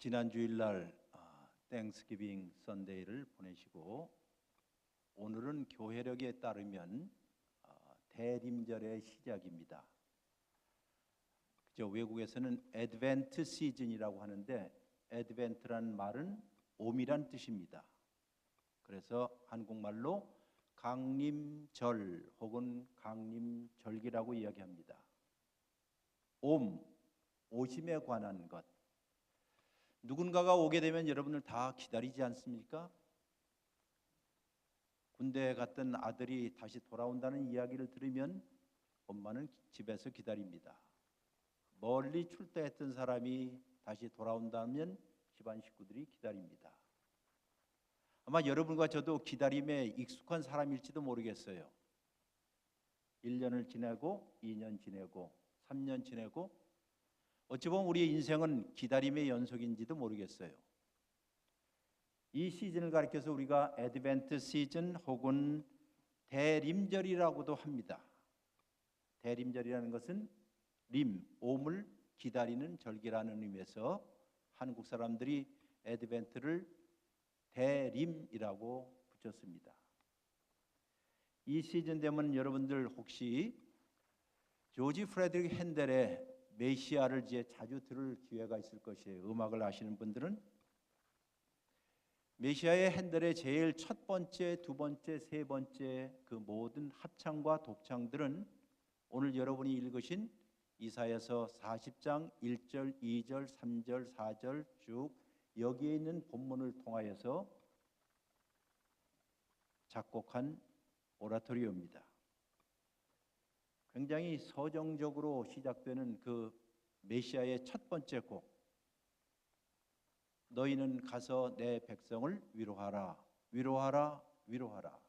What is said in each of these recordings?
지난 주일날 땡스기빙 선데이를 보내시고 오늘은 교회력에 따르면 대림절의 시작입니다. 그죠? 외국에서는 애드벤트 시즌이라고 하는데 애드벤트란 말은 오미란 뜻입니다. 그래서 한국말로 강림절 혹은 강림절기라고 이야기합니다. 오심에 관한 것. 누군가가 오게 되면 여러분들 다 기다리지 않습니까? 군대에 갔던 아들이 다시 돌아온다는 이야기를 들으면 엄마는 집에서 기다립니다. 멀리 출대했던 사람이 다시 돌아온다면 집안 식구들이 기다립니다. 아마 여러분과 저도 기다림에 익숙한 사람일지도 모르겠어요. 1년을 지내고 2년 지내고 3년 지내고 어찌 보면 우리의 인생은 기다림의 연속인지도 모르겠어요. 이 시즌을 가리켜서 우리가 애드벤트 시즌 혹은 대림절이라고도 합니다. 대림절이라는 것은 오물 기다리는 절기라는 의미에서 한국 사람들이 애드벤트를 대림이라고 붙였습니다. 이 시즌 되면 여러분들 혹시 조지 프레드릭 핸델의 메시아를 이제 자주 들을 기회가 있을 것이에요. 음악을 아시는 분들은 메시아의 핸델의 제일 첫 번째, 두 번째, 세 번째 그 모든 합창과 독창들은 오늘 여러분이 읽으신 이사야서 40장 1절, 2절, 3절, 4절 쭉 여기에 있는 본문을 통하여서 작곡한 오라토리오입니다. 굉장히 서정적으로 시작되는 그 메시아의 첫 번째 곡, 너희는 가서 내 백성을 위로하라, 위로하라, 위로하라.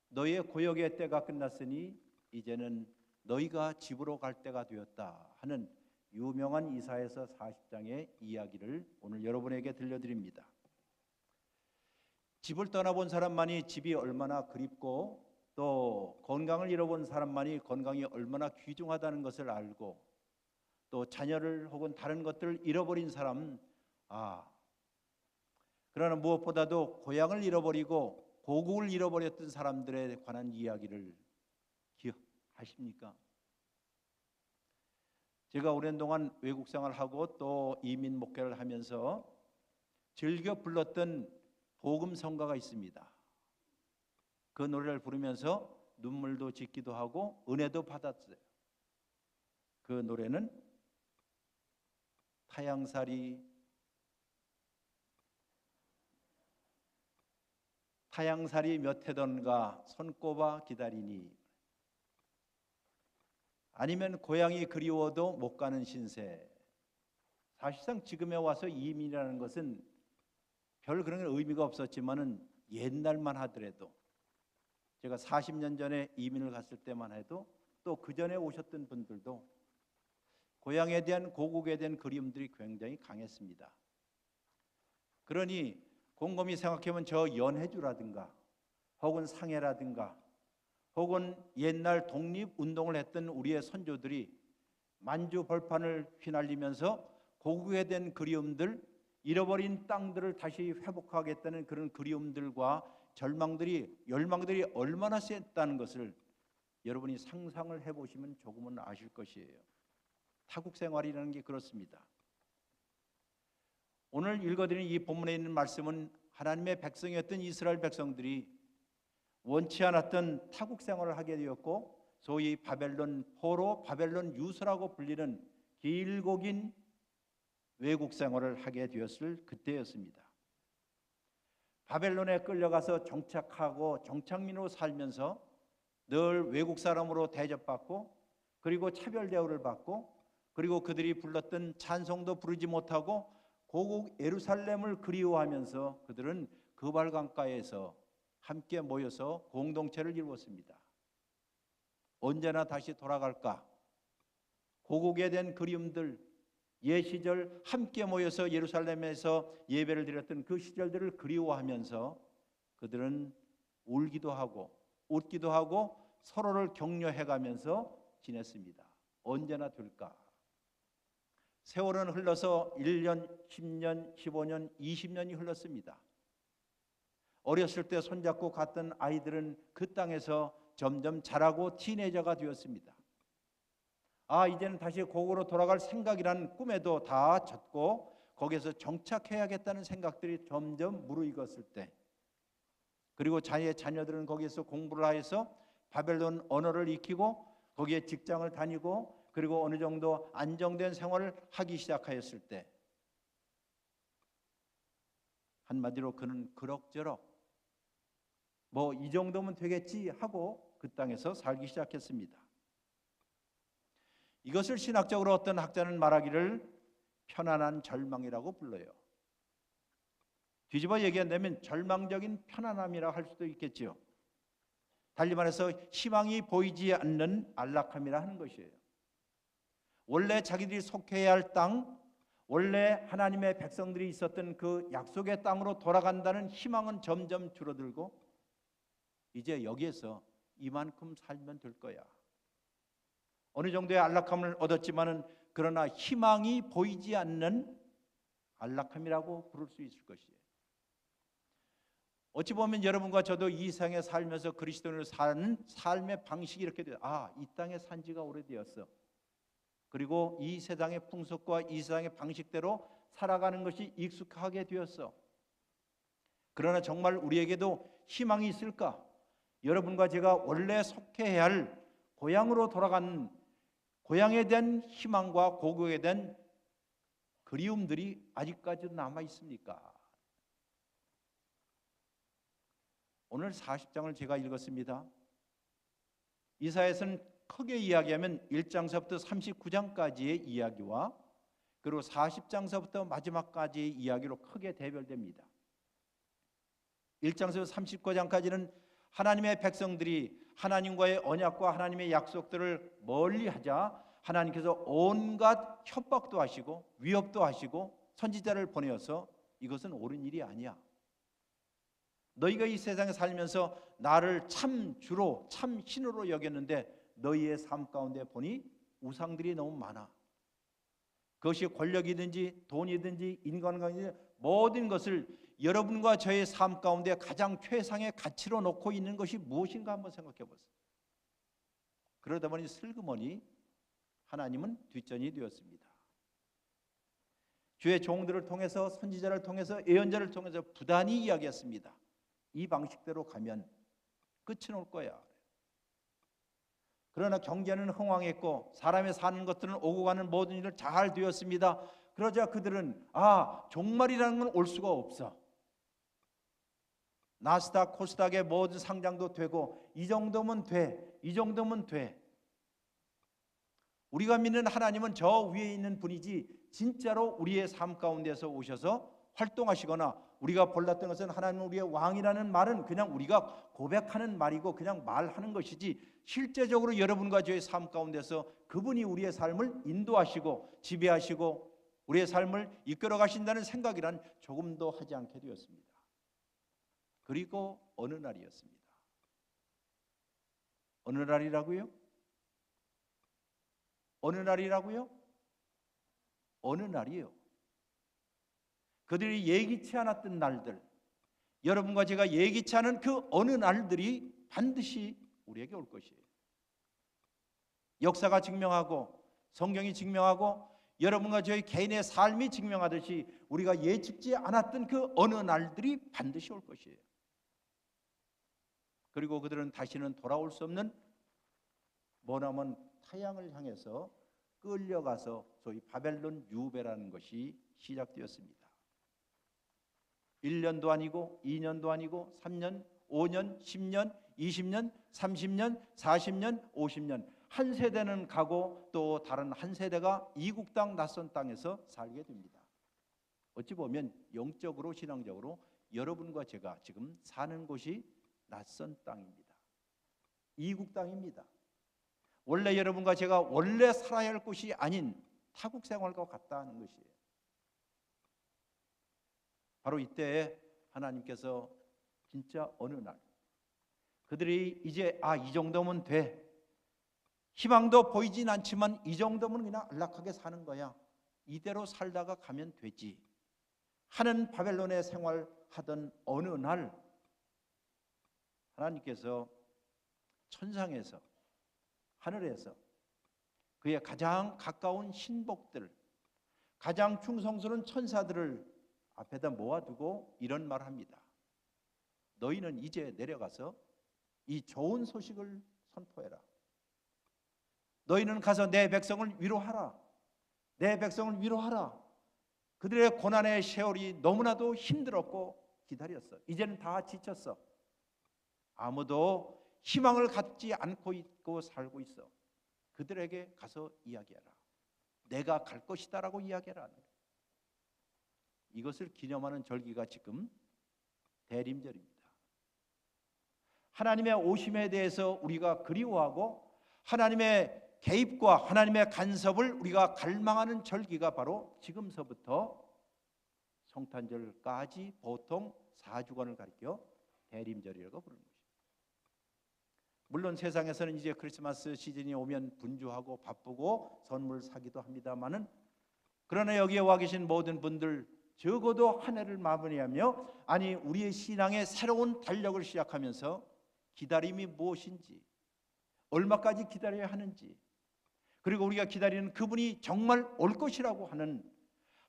너희의 고역의 때가 끝났으니 이제는 너희가 집으로 갈 때가 되었다 하는 유명한 이사야서 40장의 이야기를 오늘 여러분에게 들려드립니다. 집을 떠나본 사람만이 집이 얼마나 그립고 또 건강을 잃어본 사람만이 건강이 얼마나 귀중하다는 것을 알고 또 자녀를 혹은 다른 것들을 잃어버린 사람, 그러나 무엇보다도 고향을 잃어버리고 고국을 잃어버렸던 사람들에 관한 이야기를 기억하십니까? 제가 오랜 동안 외국 생활하고 또 이민 목회를 하면서 즐겨 불렀던 복음 성가가 있습니다. 그 노래를 부르면서 눈물도 짓기도 하고 은혜도 받았어요. 그 노래는 타향살이 몇 해던가 손꼽아 기다리니, 아니면 고향이 그리워도 못 가는 신세. 사실상 지금에 와서 이민이라는 것은 별 그런 의미가 없었지만은 옛날만 하더라도 제가 40년 전에 이민을 갔을 때만 해도 또 그 전에 오셨던 분들도 고향에 대한 고국에 대한 그리움들이 굉장히 강했습니다. 그러니 곰곰이 생각해보면 저 연해주라든가 혹은 상해라든가 혹은 옛날 독립운동을 했던 우리의 선조들이 만주 벌판을 휘날리면서 고국에 대한 그리움들, 잃어버린 땅들을 다시 회복하겠다는 그런 그리움들과 열망들이 얼마나 셌다는 것을 여러분이 상상을 해보시면 조금은 아실 것이에요. 타국 생활이라는 게 그렇습니다. 오늘 읽어드린 이 본문에 있는 말씀은 하나님의 백성이었던 이스라엘 백성들이 원치 않았던 타국 생활을 하게 되었고 소위 바벨론 포로, 바벨론 유수라고 불리는 길고 긴 외국 생활을 하게 되었을 그때였습니다. 바벨론에 끌려가서 정착하고 정착민으로 살면서 늘 외국 사람으로 대접받고 그리고 차별 대우를 받고 그리고 그들이 불렀던 찬송도 부르지 못하고 고국 예루살렘을 그리워하면서 그들은 그발 강가에서 함께 모여서 공동체를 이루었습니다. 언제나 다시 돌아갈까? 고국에 대한 그리움들, 옛 시절 함께 모여서 예루살렘에서 예배를 드렸던 그 시절들을 그리워하면서 그들은 울기도 하고 웃기도 하고 서로를 격려해가면서 지냈습니다. 언제나 될까? 세월은 흘러서 1년, 10년, 15년, 20년이 흘렀습니다. 어렸을 때 손잡고 갔던 아이들은 그 땅에서 점점 자라고 티네이저가 되었습니다. 이제는 다시 고국으로 돌아갈 생각이라는 꿈에도 다 젖고 거기에서 정착해야겠다는 생각들이 점점 무르익었을 때, 그리고 자기의 자녀들은 거기에서 공부를 하여서 바벨론 언어를 익히고 거기에 직장을 다니고 그리고 어느 정도 안정된 생활을 하기 시작하였을 때, 한마디로 그는 그럭저럭 뭐 이 정도면 되겠지 하고 그 땅에서 살기 시작했습니다. 이것을 신학적으로 어떤 학자는 말하기를 편안한 절망이라고 불러요. 뒤집어 얘기한다면 절망적인 편안함이라 할 수도 있겠지요. 달리 말해서 희망이 보이지 않는 안락함이라 하는 것이에요. 원래 자기들이 속해야 할 땅, 원래 하나님의 백성들이 있었던 그 약속의 땅으로 돌아간다는 희망은 점점 줄어들고 이제 여기에서 이만큼 살면 될 거야. 어느 정도의 안락함을 얻었지만은 그러나 희망이 보이지 않는 안락함이라고 부를 수 있을 것이에요. 어찌 보면 여러분과 저도 이 세상에 살면서 그리스도인으로 사는 삶의 방식이 이렇게 돼요. 이 땅에 산 지가 오래되었어. 그리고 이 세상의 풍속과 이 세상의 방식대로 살아가는 것이 익숙하게 되었어. 그러나 정말 우리에게도 희망이 있을까? 여러분과 제가 원래 속해야 할 고향으로 돌아가는 고향에 대한 희망과 고국에 대한 그리움들이 아직까지도 남아 있습니까? 오늘 40장을 제가 읽었습니다. 이사야서는 크게 이야기하면 1장서부터 39장까지의 이야기와 그리고 40장서부터 마지막까지의 이야기로 크게 대별됩니다. 1장서부터 39장까지는 하나님의 백성들이 하나님과의 언약과 하나님의 약속들을 멀리하자 하나님께서 온갖 협박도 하시고 위협도 하시고 선지자를 보내어서 이것은 옳은 일이 아니야. 너희가 이 세상에 살면서 나를 참 주로 참 신으로 여겼는데 너희의 삶 가운데 보니 우상들이 너무 많아. 그것이 권력이든지 돈이든지 인간관계든지 모든 것을 여러분과 저의 삶 가운데 가장 최상의 가치로 놓고 있는 것이 무엇인가 한번 생각해 보세요. 그러다 보니 슬그머니 하나님은 뒷전이 되었습니다. 주의 종들을 통해서 선지자를 통해서 예언자를 통해서 부단히 이야기했습니다. 이 방식대로 가면 끝이 올 거야. 그러나 경제는 흥왕했고 사람의 사는 것들은 오고 가는 모든 일을 잘 되었습니다. 그러자 그들은 종말이라는 건 올 수가 없어. 나스닥, 코스닥의 모든 상장도 되고 이 정도면 돼. 이 정도면 돼. 우리가 믿는 하나님은 저 위에 있는 분이지 진짜로 우리의 삶 가운데서 오셔서 활동하시거나 우리가 몰랐던 것은 하나님은 우리의 왕이라는 말은 그냥 우리가 고백하는 말이고 그냥 말하는 것이지 실제적으로 여러분과 저의 삶 가운데서 그분이 우리의 삶을 인도하시고 지배하시고 우리의 삶을 이끌어 가신다는 생각이란 조금도 하지 않게 되었습니다. 그리고 어느 날이었습니다. 어느 날이라고요? 어느 날이라고요? 어느 날이요? 그들이 예기치 않았던 날들, 여러분과 제가 예기치 않은 그 어느 날들이 반드시 우리에게 올 것이에요. 역사가 증명하고 성경이 증명하고 여러분과 저희 개인의 삶이 증명하듯이 우리가 예측지 않았던 그 어느 날들이 반드시 올 것이에요. 그리고 그들은 다시는 돌아올 수 없는 머나먼 타향을 향해서 끌려가서 소위 바벨론 유배라는 것이 시작되었습니다. 1년도 아니고 2년도 아니고 3년, 5년, 10년, 20년, 30년, 40년, 50년 한 세대는 가고 또 다른 한 세대가 이국 땅 낯선 땅에서 살게 됩니다. 어찌 보면 영적으로 신앙적으로 여러분과 제가 지금 사는 곳이 낯선 땅입니다. 이국 땅입니다. 원래 여러분과 제가 원래 살아야 할 곳이 아닌 타국 생활과 같다 하는 것이에요. 바로 이때에 하나님께서 진짜 어느 날 그들이 이제 이 정도면 돼. 희망도 보이진 않지만 이 정도면 그냥 안락하게 사는 거야. 이대로 살다가 가면 되지 하는 바벨론의 생활하던 어느 날 하나님께서 천상에서 하늘에서 그의 가장 가까운 신복들, 가장 충성스러운 천사들을 앞에다 모아두고 이런 말을 합니다. 너희는 이제 내려가서 이 좋은 소식을 선포해라. 너희는 가서 내 백성을 위로하라. 내 백성을 위로하라. 그들의 고난의 세월이 너무나도 힘들었고 기다렸어. 이제는 다 지쳤어. 아무도 희망을 갖지 않고 있고 살고 있어. 그들에게 가서 이야기하라. 내가 갈 것이다라고 이야기하라. 이것을 기념하는 절기가 지금 대림절입니다. 하나님의 오심에 대해서 우리가 그리워하고 하나님의 개입과 하나님의 간섭을 우리가 갈망하는 절기가 바로 지금서부터 성탄절까지 보통 4주간을 가리켜 대림절이라고 부르는 것입니다. 물론 세상에서는 이제 크리스마스 시즌이 오면 분주하고 바쁘고 선물 사기도 합니다마는, 그러나 여기에 와 계신 모든 분들 적어도 한 해를 마무리하며 아니 우리의 신앙의 새로운 달력을 시작하면서 기다림이 무엇인지, 얼마까지 기다려야 하는지, 그리고 우리가 기다리는 그분이 정말 올 것이라고 하는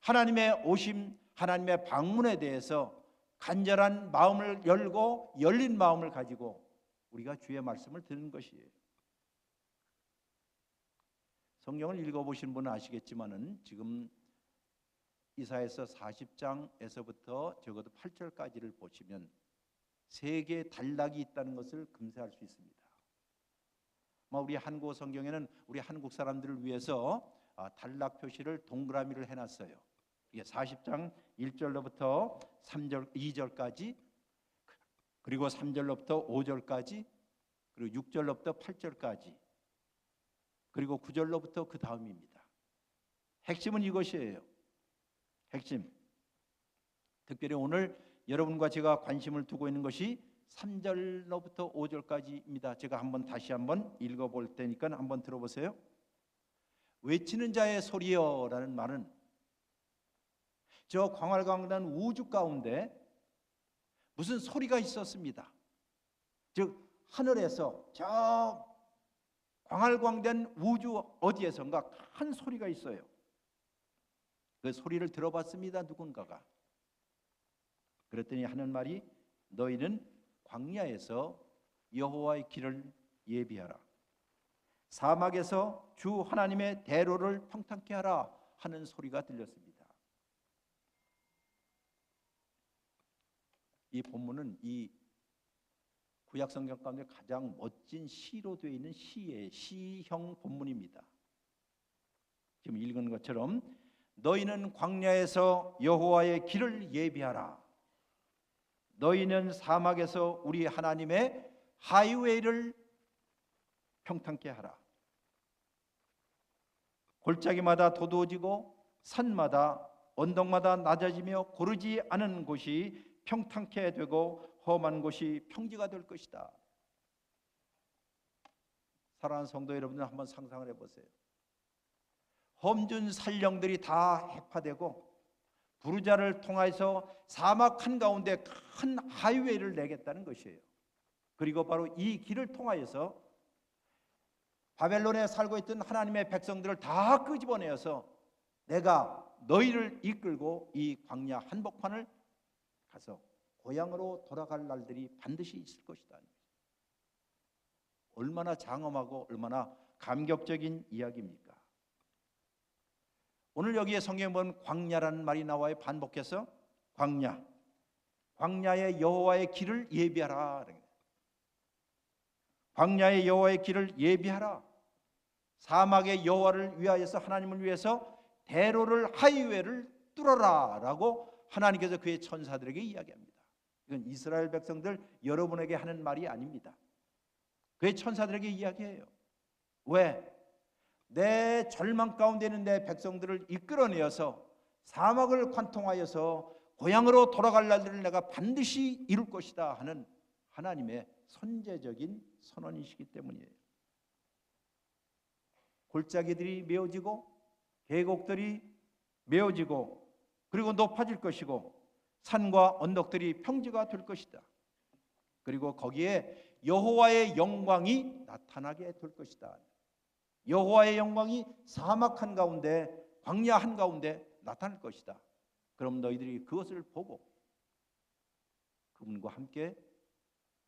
하나님의 오심, 하나님의 방문에 대해서 간절한 마음을 열고 열린 마음을 가지고 우리가 주의 말씀을 듣는 것이에요. 성경을 읽어보신 분은 아시겠지만은 지금 이사야서 40장에서부터 적어도 8절까지를 보시면 세 개의 단락이 있다는 것을 금세할 수 있습니다. 우리 한국 성경에는 우리 한국 사람들을 위해서 단락 표시를 동그라미를 해놨어요. 이게 40장 1절로부터 3절 2절까지, 그리고 3절로부터 5절까지, 그리고 6절로부터 8절까지, 그리고 9절로부터 그 다음입니다. 핵심은 이것이에요. 핵심. 특별히 오늘 여러분과 제가 관심을 두고 있는 것이 3절로부터 5절까지입니다. 제가 다시 한번 읽어볼 테니까 한번 들어보세요. 외치는 자의 소리여라는 말은 저 광활강단 우주 가운데 무슨 소리가 있었습니다. 즉 하늘에서 저 광활광된 우주 어디에선가 큰 소리가 있어요. 그 소리를 들어봤습니다. 누군가가. 그랬더니 하는 말이 너희는 광야에서 여호와의 길을 예비하라. 사막에서 주 하나님의 대로를 평탄케 하라 하는 소리가 들렸습니다. 이 본문은 이 구약 성경 가운데 가장 멋진 시로 되어 있는 시형 본문입니다. 지금 읽은 것처럼 너희는 광야에서 여호와의 길을 예비하라. 너희는 사막에서 우리 하나님의 하이웨이를 평탄케 하라. 골짜기마다 도두어지고 산마다 언덕마다 낮아지며 고르지 않은 곳이 평탄케 되고 험한 곳이 평지가 될 것이다. 사랑하는 성도 여러분들 한번 상상을 해보세요. 험준 산령들이 다 해파되고 부르자를 통해서 사막 한가운데 큰 하이웨이를 내겠다는 것이에요. 그리고 바로 이 길을 통하여서 바벨론에 살고 있던 하나님의 백성들을 다 끄집어내어서 내가 너희를 이끌고 이 광야 한복판을 가서 고향으로 돌아갈 날들이 반드시 있을 것이다. 얼마나 장엄하고 얼마나 감격적인 이야기입니까? 오늘 여기에 성경에 보면 광야라는 말이 나와요. 반복해서 광야, 광야의 여호와의 길을 예비하라. 광야의 여호와의 길을 예비하라. 사막의 여호와를 위하여서, 하나님을 위해서 대로를, 하이웨이를 뚫어라 라고 하나님께서 그의 천사들에게 이야기합니다. 이건 이스라엘 백성들 여러분에게 하는 말이 아닙니다. 그의 천사들에게 이야기해요. 왜? 내 절망 가운데 있는 내 백성들을 이끌어내어서 사막을 관통하여서 고향으로 돌아갈 날들을 내가 반드시 이룰 것이다 하는 하나님의 선제적인 선언이시기 때문이에요. 골짜기들이 메어지고 계곡들이 메어지고 그리고 높아질 것이고 산과 언덕들이 평지가 될 것이다. 그리고 거기에 여호와의 영광이 나타나게 될 것이다. 여호와의 영광이 사막 한가운데, 광야 한가운데 나타날 것이다. 그럼 너희들이 그것을 보고 그분과 함께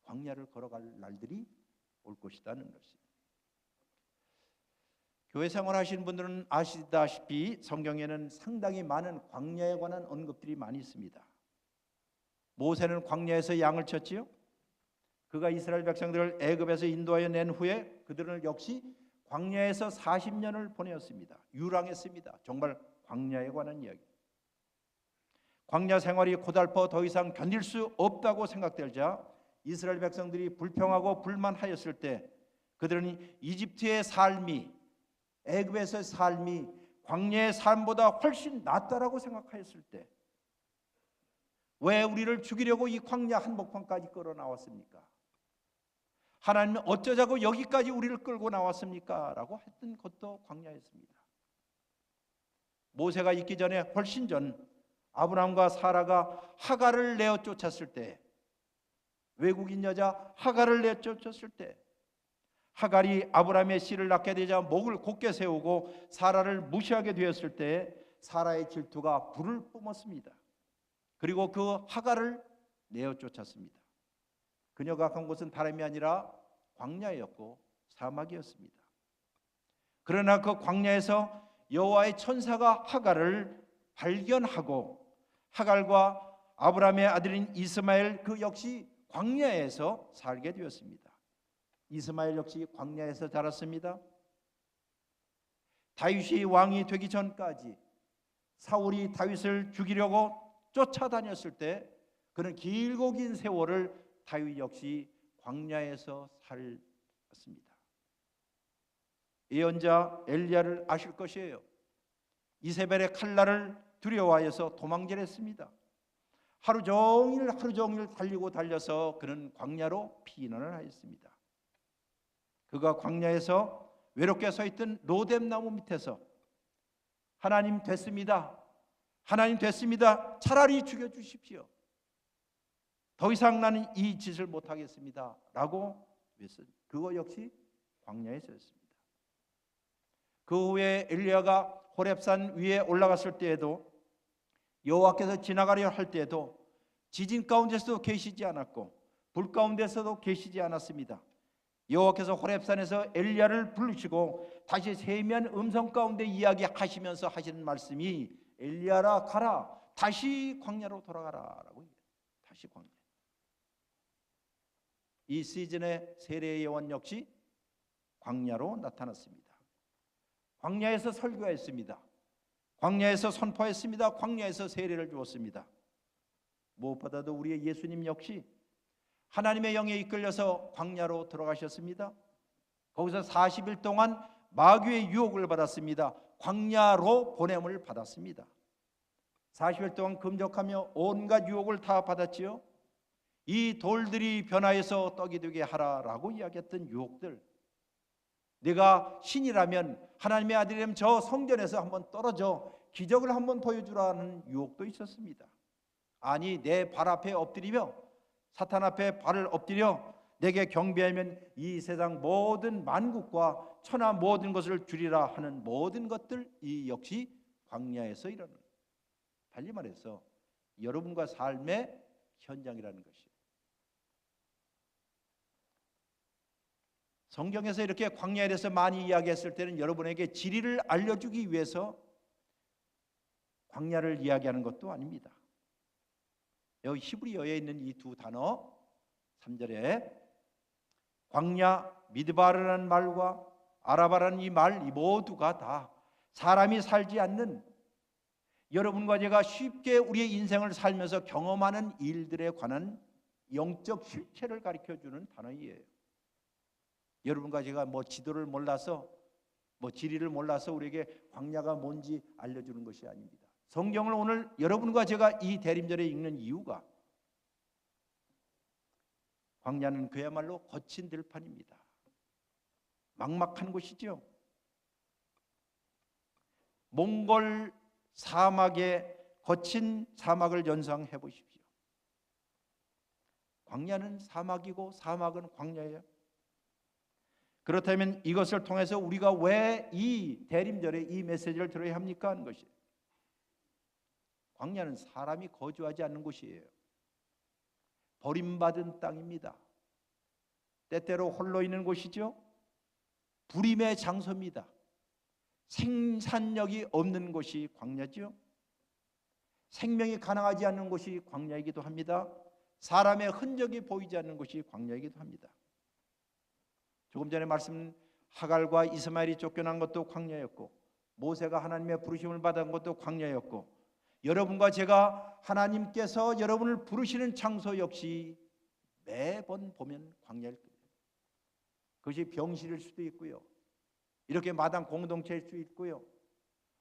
광야를 걸어갈 날들이 올 것이라는 것입니다. 교회 생활하시는 분들은 아시다시피 성경에는 상당히 많은 광야에 관한 언급들이 많이 있습니다. 모세는 광야에서 양을 쳤지요. 그가 이스라엘 백성들을 애굽에서 인도하여 낸 후에 그들은 역시 광야에서 40년을 보내었습니다. 유랑했습니다. 정말 광야에 관한 이야기. 광야 생활이 고달퍼 더 이상 견딜 수 없다고 생각되자 이스라엘 백성들이 불평하고 불만하였을 때 그들은 이집트의 삶이, 애굽에서의 삶이 광야의 삶보다 훨씬 낫다라고 생각하였을 때 왜 우리를 죽이려고 이 광야 한복판까지 끌어 나왔습니까? 하나님은 어쩌자고 여기까지 우리를 끌고 나왔습니까? 라고 했던 것도 광야였습니다. 모세가 있기 전에 훨씬 전 아브라함과 사라가 하갈을 내어 쫓았을 때, 외국인 여자 하갈을 내어 쫓았을 때 하갈이 아브라함의 씨를 낳게 되자 목을 곧게 세우고 사라를 무시하게 되었을 때 사라의 질투가 불을 뿜었습니다. 그리고 그 하갈을 내어 쫓았습니다. 그녀가 간 곳은 다름이 아니라 광야였고 사막이었습니다. 그러나 그 광야에서 여호와의 천사가 하갈을 발견하고 하갈과 아브라함의 아들인 이스마엘 그 역시 광야에서 살게 되었습니다. 이스마엘 역시 광야에서 자랐습니다. 다윗이 왕이 되기 전까지 사울이 다윗을 죽이려고 쫓아다녔을 때 그는 길고 긴 세월을 다윗 역시 광야에서 살았습니다. 예언자 엘리야를 아실 것이에요. 이세벨의 칼날을 두려워하여서 도망질 했습니다. 하루 종일 달리고 달려서 그는 광야로 피난을 하였습니다. 그가 광야에서 외롭게 서 있던 로뎀 나무 밑에서 하나님 됐습니다. 하나님 됐습니다. 차라리 죽여주십시오. 더 이상 나는 이 짓을 못하겠습니다. 라고 외쳤습니다. 그거 역시 광야에서였습니다. 그 후에 엘리야가 호렙산 위에 올라갔을 때에도 여호와께서 지나가려 할 때에도 지진 가운데서도 계시지 않았고 불 가운데서도 계시지 않았습니다. 여호와께서 호렙산에서 엘리야를 부르시고 다시 세미한 음성 가운데 이야기하시면서 하시는 말씀이 엘리야라 가라, 다시 광야로 돌아가라 라고 얘기해요. 다시 광야. 이 시즌의 세례의 요한 역시 광야로 나타났습니다. 광야에서 설교했습니다. 광야에서 선포했습니다. 광야에서 세례를 주었습니다. 무엇보다도 우리의 예수님 역시 하나님의 영에 이끌려서 광야로 들어가셨습니다. 거기서 40일 동안 마귀의 유혹을 받았습니다. 광야로 보냄을 받았습니다. 40일 동안 금적하며 온갖 유혹을 다 받았지요. 이 돌들이 변화해서 떡이 되게 하라라고 이야기했던 유혹들, 내가 신이라면 하나님의 아들이라면 저 성전에서 한번 떨어져 기적을 한번 보여주라는 유혹도 있었습니다. 아니 내 발 앞에 엎드리며 사탄 앞에 발을 엎드려 내게 경배하면 이 세상 모든 만국과 천하 모든 것을 주리라 하는 모든 것들, 이 역시 광야에서 일어나는, 달리 말해서 여러분과 삶의 현장이라는 것이에요. 성경에서 이렇게 광야에 대해서 많이 이야기했을 때는 여러분에게 진리를 알려주기 위해서 광야를 이야기하는 것도 아닙니다. 여기 히브리어에 있는 이 두 단어 3절에 광야, 미드바르라는 말과 아라바라는 이 말, 이 모두가 다 사람이 살지 않는, 여러분과 제가 쉽게 우리의 인생을 살면서 경험하는 일들에 관한 영적 실체를 가르쳐주는 단어이에요. 여러분과 제가 지도를 몰라서 지리를 몰라서 우리에게 광야가 뭔지 알려주는 것이 아닙니다. 성경을 오늘 여러분과 제가 이 대림절에 읽는 이유가, 광야는 그야말로 거친 들판입니다. 막막한 곳이죠. 몽골 사막의 거친 사막을 연상해 보십시오. 광야는 사막이고 사막은 광야예요. 그렇다면 이것을 통해서 우리가 왜 이 대림절에 이 메시지를 들어야 합니까? 하는 것이에요. 광야는 사람이 거주하지 않는 곳이에요. 버림받은 땅입니다. 때때로 홀로 있는 곳이죠. 불임의 장소입니다. 생산력이 없는 곳이 광야죠. 생명이 가능하지 않는 곳이 광야이기도 합니다. 사람의 흔적이 보이지 않는 곳이 광야이기도 합니다. 조금 전에 말씀 하갈과 이스마엘이 쫓겨난 것도 광야였고, 모세가 하나님의 부르심을 받은 것도 광야였고, 여러분과 제가 하나님께서 여러분을 부르시는 장소 역시 매번 보면 광야일 거예요. 그것이 병실일 수도 있고요, 이렇게 마당 공동체일 수도 있고요,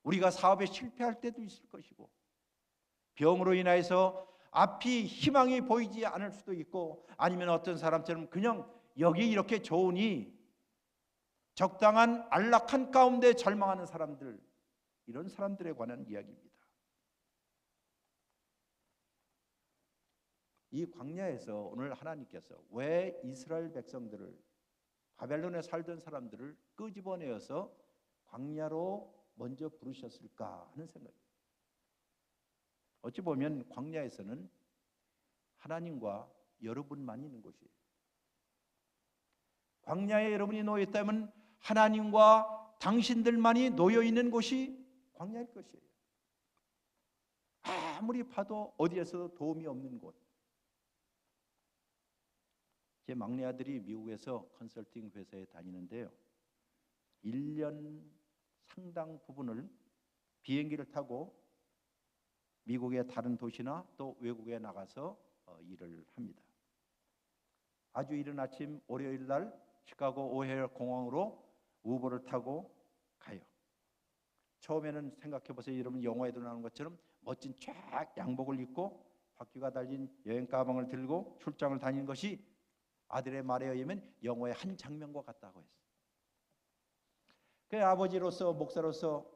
우리가 사업에 실패할 때도 있을 것이고, 병으로 인해서 앞이 희망이 보이지 않을 수도 있고, 아니면 어떤 사람처럼 그냥 여기 이렇게 좋으니 적당한 안락한 가운데 절망하는 사람들, 이런 사람들에 관한 이야기입니다. 이 광야에서 오늘 하나님께서 왜 이스라엘 백성들을, 바벨론에 살던 사람들을 끄집어내어서 광야로 먼저 부르셨을까 하는 생각입니다. 어찌 보면 광야에서는 하나님과 여러분만 있는 곳이에요. 광야에 여러분이 놓여 있다면 하나님과 당신들만이 놓여 있는 곳이 광야일 것이에요. 아무리 봐도 어디에서도 도움이 없는 곳. 제 막내 아들이 미국에서 컨설팅 회사에 다니는데요, 1년 상당 부분을 비행기를 타고 미국의 다른 도시나 또 외국에 나가서 일을 합니다. 아주 이른 아침 월요일 날 시카고 오헤어 공항으로 우버를 타고 가요. 처음에는 생각해 보세요. 여러분 영화에도 나오는 것처럼 멋진 쫙 양복을 입고 바퀴가 달린 여행 가방을 들고 출장을 다니는 것이 아들의 말에 의하면 영화의 한 장면과 같다고 했어요. 그 아버지로서 목사로서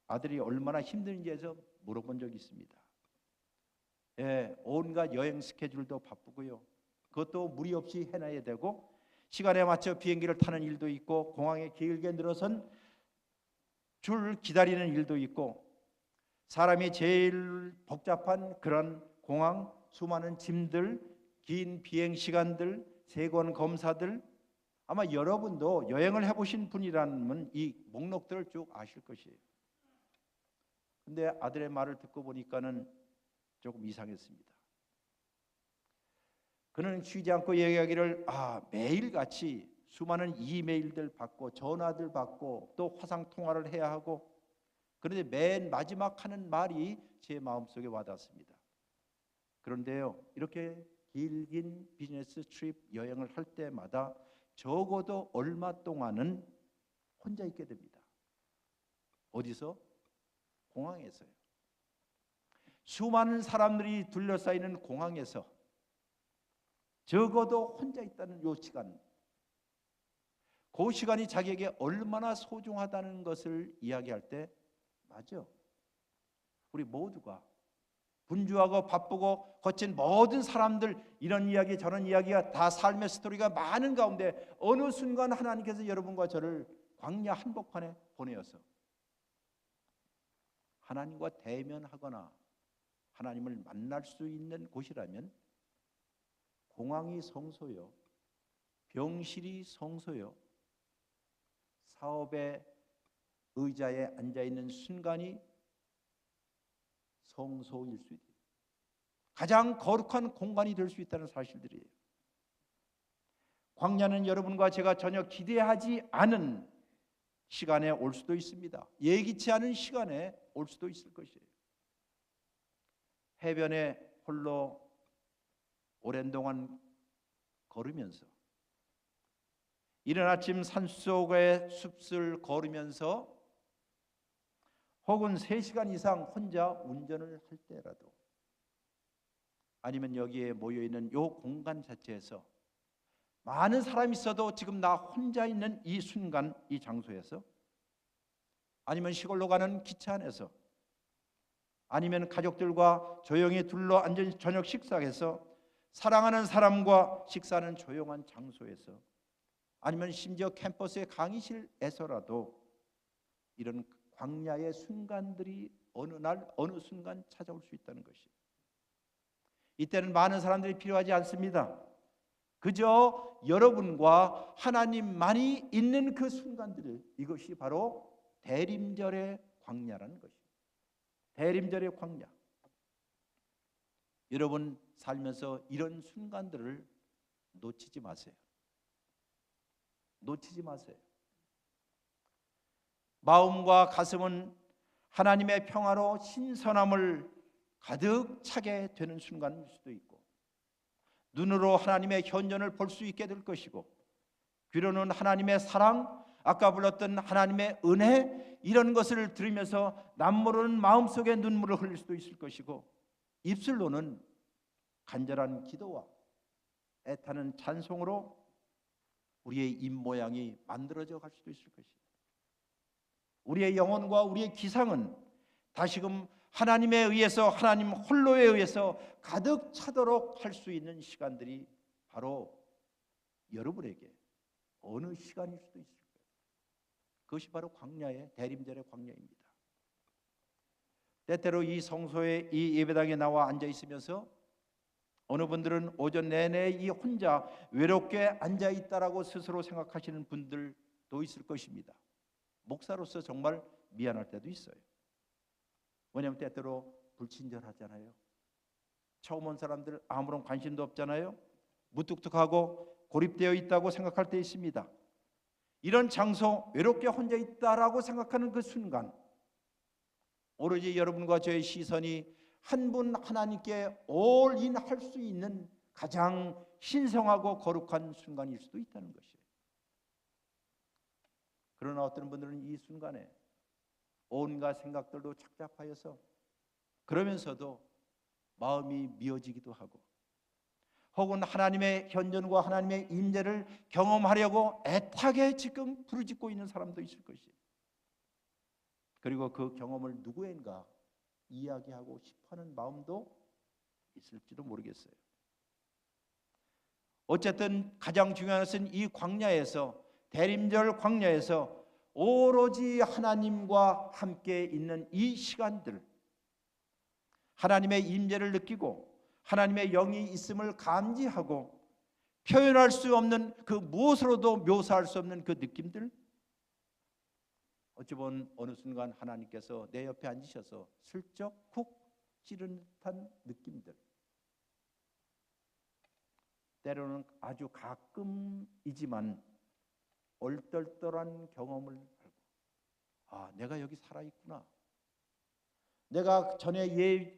아들이 얼마나 힘든지에서 물어본 적이 있습니다. 예, 온갖 여행 스케줄도 바쁘고요, 그것도 무리 없이 해놔야 되고, 시간에 맞춰 비행기를 타는 일도 있고, 공항에 길게 늘어선 줄 기다리는 일도 있고, 사람이 제일 복잡한 그런 공항, 수많은 짐들, 긴 비행 시간들, 세관 검사들, 아마 여러분도 여행을 해보신 분이라면 이 목록들을 쭉 아실 것이에요. 근데 아들의 말을 듣고 보니까는 조금 이상했습니다. 그는 쉬지 않고 얘기하기를, 매일같이 수많은 이메일들 받고 전화들 받고 또 화상 통화를 해야 하고, 그런데 맨 마지막 하는 말이 제 마음속에 와닿습니다. 그런데요, 이렇게 길긴 비즈니스 트립 여행을 할 때마다 적어도 얼마 동안은 혼자 있게 됩니다. 어디서? 공항에서요. 수많은 사람들이 둘러싸이는 공항에서 적어도 혼자 있다는 요 시간, 그 시간이 자기에게 얼마나 소중하다는 것을 이야기할 때, 맞아, 우리 모두가 분주하고 바쁘고 거친 모든 사람들, 이런 이야기 저런 이야기가 다 삶의 스토리가 많은 가운데 어느 순간 하나님께서 여러분과 저를 광야 한복판에 보내어서 하나님과 대면하거나 하나님을 만날 수 있는 곳이라면 공항이 성소요, 병실이 성소요, 사업의 의자에 앉아있는 순간이 성소일 수 있어요. 가장 거룩한 공간이 될 수 있다는 사실들이에요. 광야는 여러분과 제가 전혀 기대하지 않은 시간에 올 수도 있습니다. 예기치 않은 시간에 올 수도 있을 것이에요. 해변에 홀로 오랜 동안 걸으면서, 이른 아침 산속의 숲을 걸으면서, 혹은 3시간 이상 혼자 운전을 할 때라도, 아니면 여기에 모여있는 이 공간 자체에서 많은 사람이 있어도 지금 나 혼자 있는 이 순간, 이 장소에서, 아니면 시골로 가는 기차 안에서, 아니면 가족들과 조용히 둘러 앉은 저녁 식사에서, 사랑하는 사람과 식사하는 조용한 장소에서, 아니면 심지어 캠퍼스의 강의실에서라도 이런 광야의 순간들이 어느 날 어느 순간 찾아올 수 있다는 것이, 이때는 많은 사람들이 필요하지 않습니다. 그저 여러분과 하나님만이 있는 그 순간들, 이것이 바로 대림절의 광야라는 것입니다. 대림절의 광야. 여러분 살면서 이런 순간들을 놓치지 마세요. 놓치지 마세요. 마음과 가슴은 하나님의 평화로 신선함을 가득 차게 되는 순간일 수도 있고, 눈으로 하나님의 현존을 볼 수 있게 될 것이고, 귀로는 하나님의 사랑, 아까 불렀던 하나님의 은혜, 이런 것을 들으면서 남모르는 마음속에 눈물을 흘릴 수도 있을 것이고, 입술로는 간절한 기도와 애타는 찬송으로 우리의 입모양이 만들어져 갈 수도 있을 것이다. 우리의 영혼과 우리의 기상은 다시금 하나님에 의해서, 하나님 홀로에 의해서 가득 차도록 할 수 있는 시간들이 바로 여러분에게 어느 시간일 수도 있을 거예요. 그것이 바로 광야의, 대림절의 광야입니다. 때때로 이 성소에, 이 예배당에 나와 앉아 있으면서 어느 분들은 오전 내내 이 혼자 외롭게 앉아 있다라고 스스로 생각하시는 분들도 있을 것입니다. 목사로서 정말 미안할 때도 있어요. 왜냐하면 때때로 불친절하잖아요. 처음 온 사람들 아무런 관심도 없잖아요. 무뚝뚝하고 고립되어 있다고 생각할 때 있습니다. 이런 장소, 외롭게 혼자 있다라고 생각하는 그 순간, 오로지 여러분과 저의 시선이 한 분 하나님께 올인할 수 있는 가장 신성하고 거룩한 순간일 수도 있다는 것이에요. 그러나 어떤 분들은 이 순간에 온갖 생각들도 착잡하여서, 그러면서도 마음이 미어지기도 하고, 혹은 하나님의 현존과 하나님의 임재를 경험하려고 애타게 지금 부르짖고 있는 사람도 있을 것이에요. 그리고 그 경험을 누구인가 이야기하고 싶어하는 마음도 있을지도 모르겠어요. 어쨌든 가장 중요한 것은 이 광야에서, 대림절 광야에서 오로지 하나님과 함께 있는 이 시간들, 하나님의 임재를 느끼고 하나님의 영이 있음을 감지하고 표현할 수 없는 그 무엇으로도 묘사할 수 없는 그 느낌들, 어찌 보면 어느 순간 하나님께서 내 옆에 앉으셔서 슬쩍 쿡 찌르는 듯한 느낌들, 때로는 아주 가끔이지만 얼떨떨한 경험을 하고, 아, 내가 여기 살아있구나. 내가 전에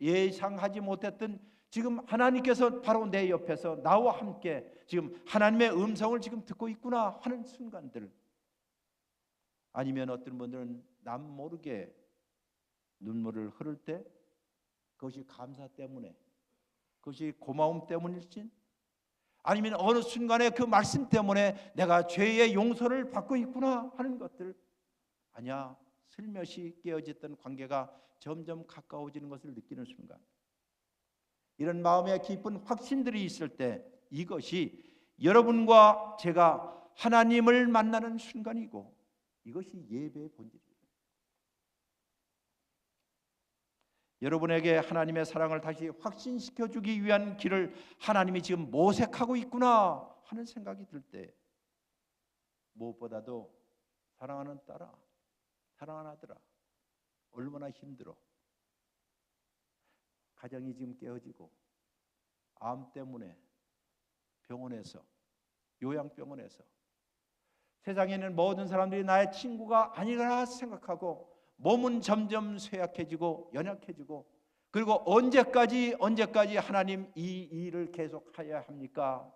예상하지 못했던 지금 하나님께서 바로 내 옆에서 나와 함께 지금 하나님의 음성을 지금 듣고 있구나 하는 순간들, 아니면 어떤 분들은 남 모르게 눈물을 흐를 때 그것이 감사 때문에, 그것이 고마움 때문일지, 아니면 어느 순간에 그 말씀 때문에 내가 죄의 용서를 받고 있구나 하는 것들, 아니야, 슬며시 깨어졌던 관계가 점점 가까워지는 것을 느끼는 순간, 이런 마음의 깊은 확신들이 있을 때 이것이 여러분과 제가 하나님을 만나는 순간이고, 이것이 예배의 본질이에요. 여러분에게 하나님의 사랑을 다시 확신시켜 주기 위한 길을 하나님이 지금 모색하고 있구나 하는 생각이 들 때, 무엇보다도 사랑하는 딸아, 사랑하는 아들아, 얼마나 힘들어. 가정이 지금 깨어지고 암 때문에 병원에서, 요양병원에서 세상에 있는 모든 사람들이 나의 친구가 아니라 생각하고 몸은 점점 쇠약해지고 연약해지고, 그리고 언제까지 하나님 이 일을 계속해야 합니까?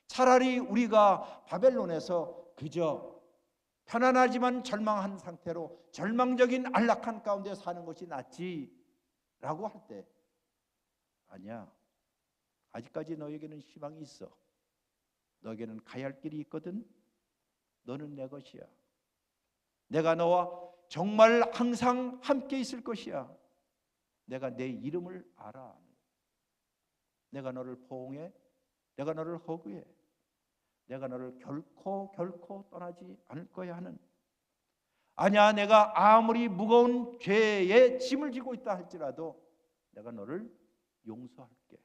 차라리 우리가 바벨론에서 그저 편안하지만 절망한 상태로 절망적인 안락한 가운데 사는 것이 낫지라고 할 때, 아니야, 아직까지 너에게는 희망이 있어. 너에게는 가야 할 길이 있거든. 너는 내 것이야. 내가 너와 정말 항상 함께 있을 것이야. 내가 내 이름을 알아. 내가 너를 포옹해. 내가 너를 허구해. 내가 너를 결코 떠나지 않을 거야 하는, 아니야 내가 아무리 무거운 죄의 짐을 지고 있다 할지라도 내가 너를 용서할게.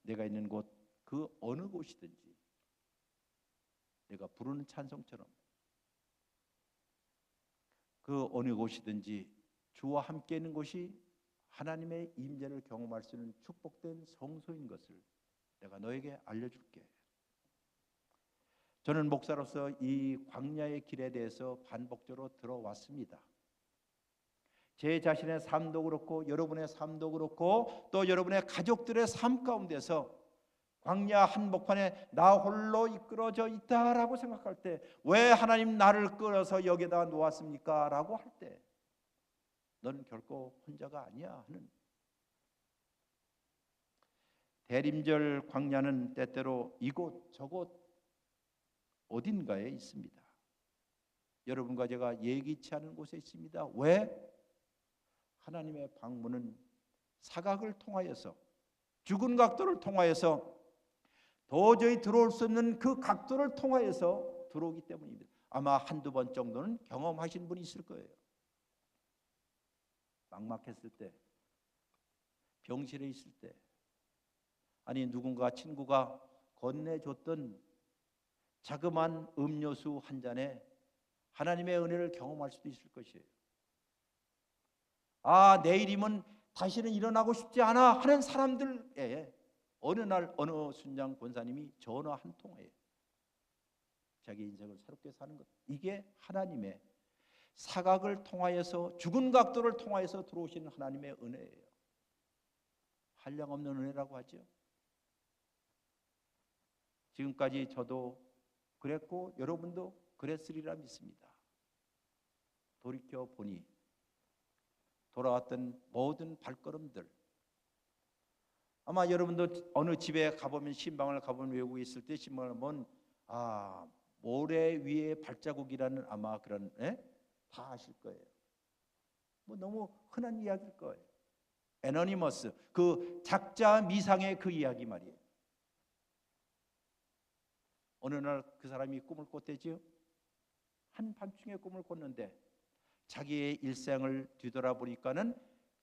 내가 있는 곳 그 어느 곳이든지 내가 부르는 찬송처럼 그 어느 곳이든지 주와 함께 있는 곳이 하나님의 임재를 경험할 수 있는 축복된 성소인 것을 내가 너에게 알려줄게. 저는 목사로서 이 광야의 길에 대해서 반복적으로 들어왔습니다. 제 자신의 삶도 그렇고 여러분의 삶도 그렇고 또 여러분의 가족들의 삶 가운데서 광야 한복판에 나 홀로 이끌어져 있다라고 생각할 때, 왜 하나님 나를 끌어서 여기다 놓았습니까? 라고 할 때 너는 결코 혼자가 아니야 하는, 대림절 광야는 때때로 이곳 저곳 어딘가에 있습니다. 여러분과 제가 예기치 않은 곳에 있습니다. 왜? 하나님의 방문은 사각을 통하여서, 죽은 각도를 통하여서, 도저히 들어올 수 없는 그 각도를 통하여서 들어오기 때문입니다. 아마 한두 번 정도는 경험하신 분이 있을 거예요. 막막했을 때, 병실에 있을 때, 아니 누군가 친구가 건네줬던 자그마한 음료수 한 잔에 하나님의 은혜를 경험할 수도 있을 것이에요. 아, 내일이면 다시는 일어나고 싶지 않아 하는 사람들에 어느 날 어느 순장 권사님이 전화 한 통에 자기 인생을 새롭게 사는 것, 이게 하나님의 사각을 통하여서, 죽은 각도를 통하여서 들어오시는 하나님의 은혜예요. 한량없는 은혜라고 하죠. 지금까지 저도 그랬고 여러분도 그랬으리라 믿습니다. 돌이켜 보니 돌아왔던 모든 발걸음들, 아마 여러분도 어느 집에 가보면, 신방을 가보면, 외국에 있을 때 신방을 보면 모래 위에 발자국이라는 아마 그런, 다 아실 거예요. 뭐 너무 흔한 이야기일 거예요. 애너니머스, 그 작자 미상의 그 이야기 말이에요. 어느 날 그 사람이 꿈을 꿨대지요. 한밤중에 꿈을 꿨는데 자기의 일생을 뒤돌아보니까는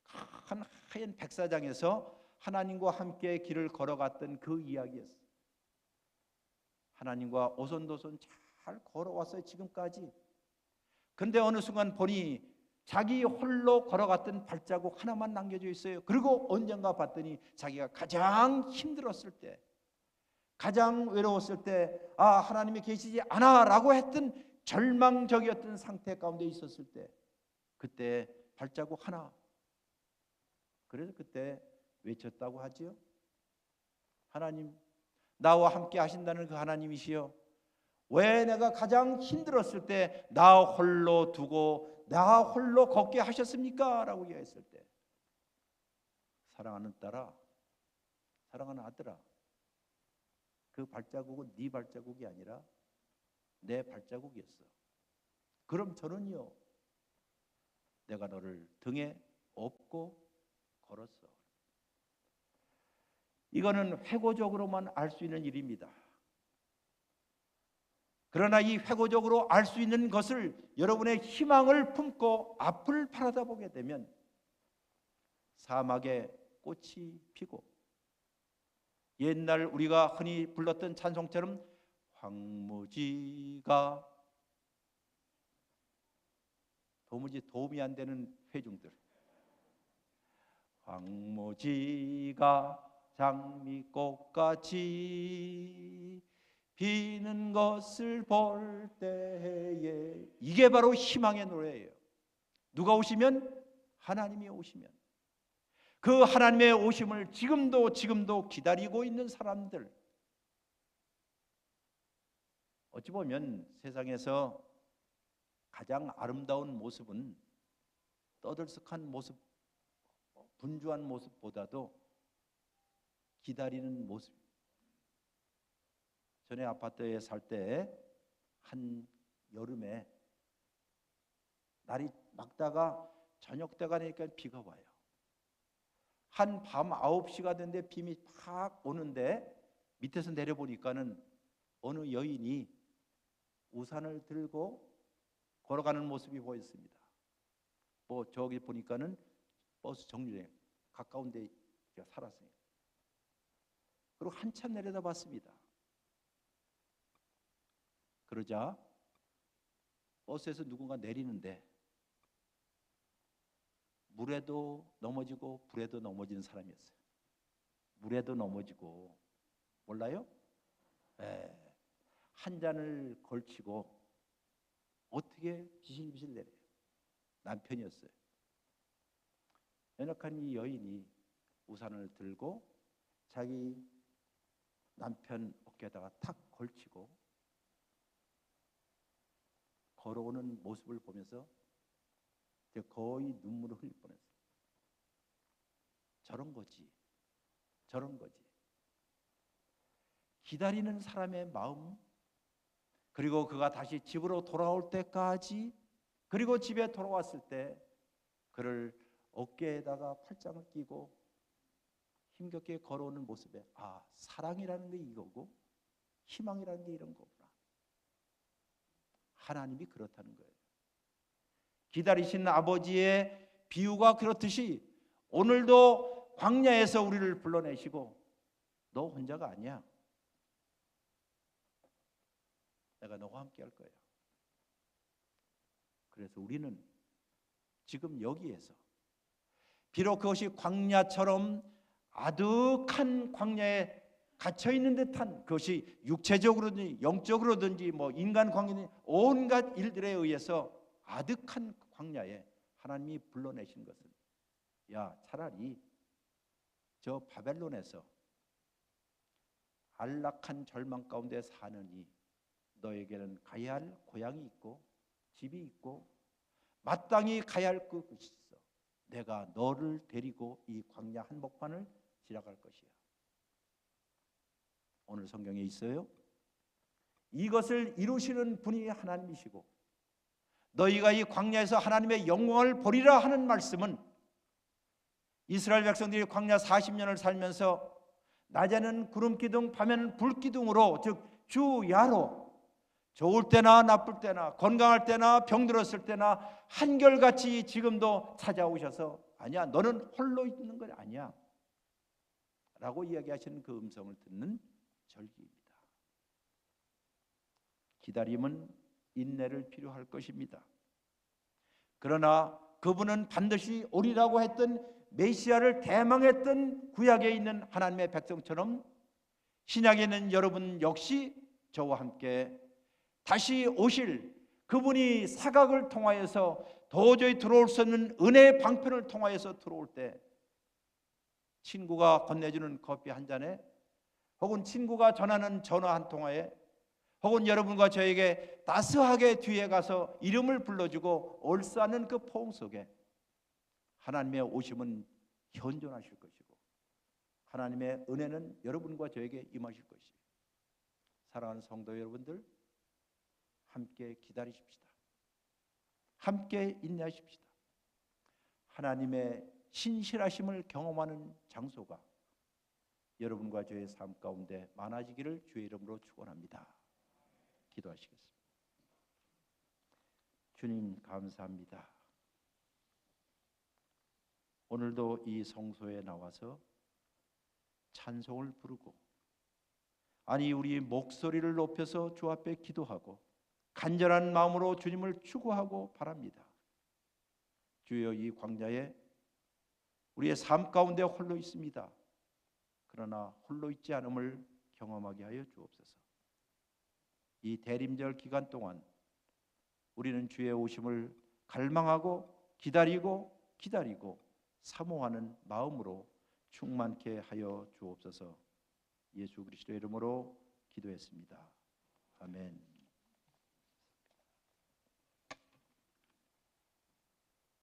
한 하얀 백사장에서 하나님과 함께 길을 걸어갔던 그 이야기였어요. 하나님과 오손도손 잘 걸어왔어요, 지금까지. 그런데 어느 순간 보니 자기 홀로 걸어갔던 발자국 하나만 남겨져 있어요. 그리고 언젠가 봤더니 자기가 가장 힘들었을 때, 가장 외로웠을 때, 하나님이 계시지 않아 라고 했던 절망적이었던 상태 가운데 있었을 때, 그때 발자국 하나, 그래서 그때 외쳤다고 하지요. 하나님, 나와 함께 하신다는 그 하나님이시여, 왜 내가 가장 힘들었을 때 나 홀로 두고 나 홀로 걷게 하셨습니까? 라고 이야기했을 때, 사랑하는 딸아, 사랑하는 아들아, 그 발자국은 네 발자국이 아니라 내 발자국이었어. 그럼 저는요, 내가 너를 등에 업고 걸었어. 이거는 회고적으로만 알 수 있는 일입니다. 그러나 이 회고적으로 알 수 있는 것을 여러분의 희망을 품고 앞을 바라다보게 되면 사막에 꽃이 피고, 옛날 우리가 흔히 불렀던 찬송처럼 황무지가, 도무지 도움이 안 되는 회중들, 황무지가 장미꽃같이 피는 것을 볼 때에, 이게 바로 희망의 노래예요. 누가 오시면? 하나님이 오시면. 그 하나님의 오심을 지금도 기다리고 있는 사람들, 어찌 보면 세상에서 가장 아름다운 모습은 떠들썩한 모습, 분주한 모습보다도 기다리는 모습. 전에 아파트에 살 때 한 여름에 날이 막다가 저녁 때가 되니까 비가 와요. 한 밤 9시가 됐는데 빔이 팍 오는데 밑에서 내려보니까는 어느 여인이 우산을 들고 걸어가는 모습이 보였습니다. 뭐 저기 보니까는 버스 정류장 가까운 데 살았어요. 그리고 한참 내려다봤습니다. 그러자 버스에서 누군가 내리는데 물에도 넘어지고 불에도 넘어지는 사람이었어요. 물에도 넘어지고, 몰라요? 네. 한 잔을 걸치고 어떻게 비실비실 내려요. 남편이었어요. 연약한 이 여인이 우산을 들고 자기 남편 어깨에다가 탁 걸치고 걸어오는 모습을 보면서 거의 눈물을 흘릴 뻔했어요. 저런 거지, 저런 거지. 기다리는 사람의 마음, 그리고 그가 다시 집으로 돌아올 때까지, 그리고 집에 돌아왔을 때 그를 어깨에다가 팔짱을 끼고 힘겹게 걸어오는 모습에, 아, 사랑이라는 게 이거고 희망이라는 게 이런 거구나. 하나님이 그렇다는 거예요. 기다리신 아버지의 비유가 그렇듯이 오늘도 광야에서 우리를 불러내시고, 너 혼자가 아니야. 내가 너와 함께 할 거야. 그래서 우리는 지금 여기에서 비록 그것이 광야처럼 아득한 광야에 갇혀 있는 듯한, 그것이 육체적으로든지 영적으로든지 뭐 인간 관계든 온갖 일들에 의해서 아득한 광야에 하나님이 불러내신 것은, 야, 차라리 저 바벨론에서 안락한 절망 가운데 사느니 너에게는 가야 할 고향이 있고 집이 있고 마땅히 가야 할 것이 있어. 내가 너를 데리고 이 광야 한복판을 지나갈 것이야. 오늘 성경에 있어요. 이것을 이루시는 분이 하나님이시고 너희가 이 광야에서 하나님의 영광을 보리라 하는 말씀은, 이스라엘 백성들이 광야 40년을 살면서 낮에는 구름기둥 밤에는 불기둥으로, 즉 주야로 좋을 때나 나쁠 때나 건강할 때나 병들었을 때나 한결같이 지금도 찾아오셔서, 아니야, 너는 홀로 있는 건 아니야 라고 이야기하시는 그 음성을 듣는 절기입니다. 기다림은 인내를 필요할 것입니다. 그러나 그분은 반드시 오리라고 했던 메시아를 대망했던 구약에 있는 하나님의 백성처럼 신약에 있는 여러분 역시 저와 함께 다시 오실 그분이 사각을 통하여서 도저히 들어올 수 없는 은혜의 방편을 통하여서 들어올 때, 친구가 건네주는 커피 한 잔에, 혹은 친구가 전하는 전화 한 통화에, 혹은 여러분과 저에게 따스하게 뒤에 가서 이름을 불러주고 얼싸는 그 포옹 속에 하나님의 오심은 현존하실 것이고 하나님의 은혜는 여러분과 저에게 임하실 것이에요. 사랑하는 성도 여러분들, 함께 기다리십시다. 함께 인내하십시다. 하나님의 신실하심을 경험하는 장소가 여러분과 저의 삶 가운데 많아지기를 주의 이름으로 축원합니다. 기도하시겠습니다. 주님, 감사합니다. 오늘도 이 성소에 나와서 찬송을 부르고, 아니 우리 목소리를 높여서 주 앞에 기도하고 간절한 마음으로 주님을 추구하고 바랍니다. 주여, 이 광야에 우리의 삶 가운데 홀로 있습니다. 그러나 홀로 있지 않음을 경험하게 하여 주옵소서. 이 대림절 기간 동안 우리는 주의 오심을 갈망하고 기다리고 사모하는 마음으로 충만케 하여 주옵소서. 예수 그리스도의 이름으로 기도했습니다. 아멘.